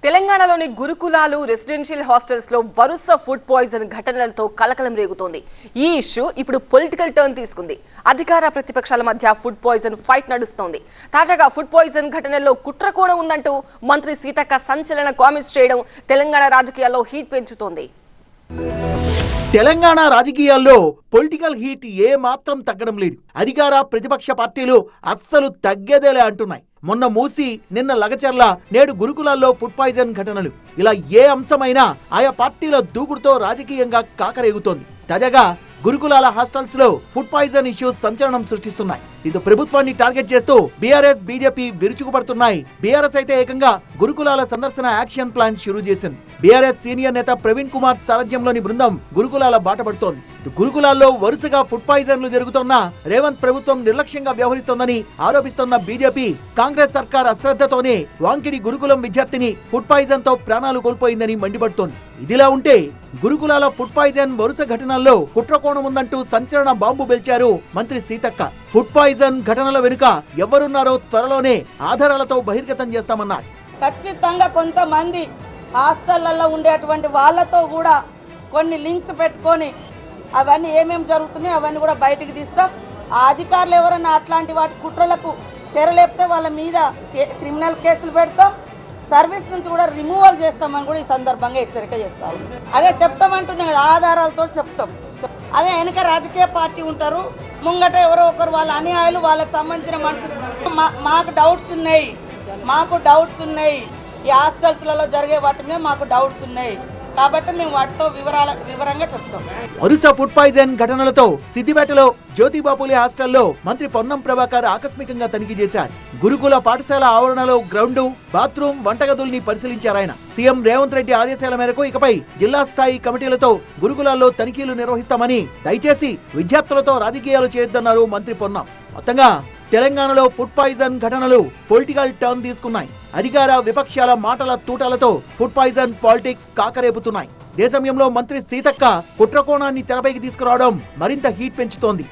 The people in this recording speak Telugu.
తెలంగాణలోని గురుకులాలు రెసిడెన్షియల్ హాస్టల్స్ లో వరుస ఫుడ్ పాయిజన్ ఘటనలతో కలకలం రేగుతోంది. ఈ ఇష్యూ ఇప్పుడు పొలిటికల్ టర్న్ తీసుకుంది. అధికార ప్రతిపక్షాల మధ్య ఫుడ్ పాయిజన్ ఫైట్ నడుస్తోంది. తాజాగా ఫుడ్ పాయిజన్ ఘటనల్లో కుట్రకోణం ఉందంటూ మంత్రి సీతక్క సంచలన కామెంట్స్ చేయడం తెలంగాణ రాజకీయాల్లో హీట్ పెంచుతోంది. తెలంగాణ రాజకీయాల్లో పొలిటికల్ హీట్ ఏ మాత్రం తగ్గడం లేదు. అధికార ప్రతిపక్ష పార్టీలు అస్సలు తగ్గేదేలే అంటున్నాయి. మొన్న మూసి, నిన్న లగచర్ల, నేడు గురుకులాల్లో ఫుడ్ పాయిజన్ ఘటనలు, ఇలా ఏ అంశమైనా ఆయా పార్టీల దూకుడుతో రాజకీయంగా కాకరేగుతోంది. తాజాగా గురుకులాల హాస్టల్స్ లో ఫుడ్ పాయిజన్ ఇష్యూస్ సంచలనం సృష్టిస్తున్నాయి. ఇది ప్రభుత్వాన్ని టార్గెట్ చేస్తూ బీఆర్ఎస్, బీజేపీ విరుచుకుపడుతున్నాయి. బీఆర్ఎస్ అయితే ఏకంగా గురుకులాల సందర్శన యాక్షన్ ప్లాన్ షురూ చేసింది. బీఆర్ఎస్ సీనియర్ నేత ప్రవీణ్ కుమార్ సారథ్యంలోని బృందం గురుకులాల బాట పడుతోంది. గురుకులాల్లో వరుసగా ఫుడ్ పాయిజన్లు జరుగుతున్నా రేవంత్ ప్రభుత్వం నిర్లక్ష్యంగా వ్యవహరిస్తోందని ఆరోపిస్తున్న బీజేపీ, కాంగ్రెస్ సర్కార్ అశ్రద్ధతోనే వాంకిడి గురుకులం విద్యార్థిని ఫుడ్ పాయిజన్ తో ప్రాణాలు కోల్పోయిందని మండిపడుతోంది. ఇదిలా ఉంటే గురుకులాల ఫుడ్ పాయిజన్ వరుస ఘటనల్లో కుట్రకోణం ఉందంటూ సంచలన బాంబు పేల్చారు మంత్రి సీతక్క. ఫుడ్ పాయిజన్ ఘటనల వెనుక ఎవరున్నారో త్వరలోనే ఆధారాలతో బహిర్గతం చేస్తామన్నారు. ఖచ్చితంగా కొంతమంది హాస్టళ్లలో ఉండేటువంటి వాళ్ళతో కూడా కొన్ని లింక్స్ పెట్టుకొని అవన్నీ ఏమేమి జరుగుతున్నాయి అవన్నీ కూడా బయటికి తీస్తాం. ఆ అధికారులు ఎవరైనా అట్లాంటి వాటి కుట్రలకు తెరలేపితే వాళ్ళ మీద క్రిమినల్ కేసులు పెడతాం. సర్వీస్ నుంచి కూడా రిమూవల్ చేస్తామని కూడా ఈ సందర్భంగా హెచ్చరిక చేస్తాం. అదే చెప్తామంటున్నాం కదా, ఆధారాలతో చెప్తాం. అదే వెనక రాజకీయ పార్టీ ఉంటారు, ముంగట ఎవరో ఒకరు వాళ్ళ అన్యాయాలు వాళ్ళకి సంబంధించిన మనుషులు మాకు డౌట్స్ ఉన్నాయి. ఈ హాస్టల్స్లలో జరిగే వాటి మీద మాకు డౌట్స్ ఉన్నాయి కాబట్టి మేము వాటితో వివరంగా చెప్తాం. వరుస ఫుడ్ పాయిజన్ ఘటనలతో సిద్దిపేటలో జ్యోతిబాపులే హాస్టల్లో మంత్రి పొన్నం ప్రభాకర్ ఆకస్మికంగా తనిఖీ చేశారు. గురుకుల పాఠశాల ఆవరణలో గ్రౌండ్, బాత్రూమ్, వంటగదుల్ని పరిశీలించారాయన. సీఎం రేవంత్ రెడ్డి ఆదేశాల మేరకు ఇకపై జిల్లా స్థాయి కమిటీలతో గురుకులాల్లో తనిఖీలు నిర్వహిస్తామని, దయచేసి విద్యార్థులతో రాజకీయాలు చేయొద్దన్నారు మంత్రి పొన్నం. మొత్తంగా తెలంగాణలో ఫుడ్ పాయిజన్ ఘటనలు పొలిటికల్ టర్న్ తీసుకున్నాయి. అధికార విపక్షాల మాటల తూటాలతో ఫుడ్ పాయిజన్ పాలిటిక్స్ కాకరేపుతున్నాయి. దేశంలో మంత్రి సీతక్క కుట్రకోణాన్ని తెరపైకి తీసుకురావడం మరింత హీట్ పెంచుతోంది.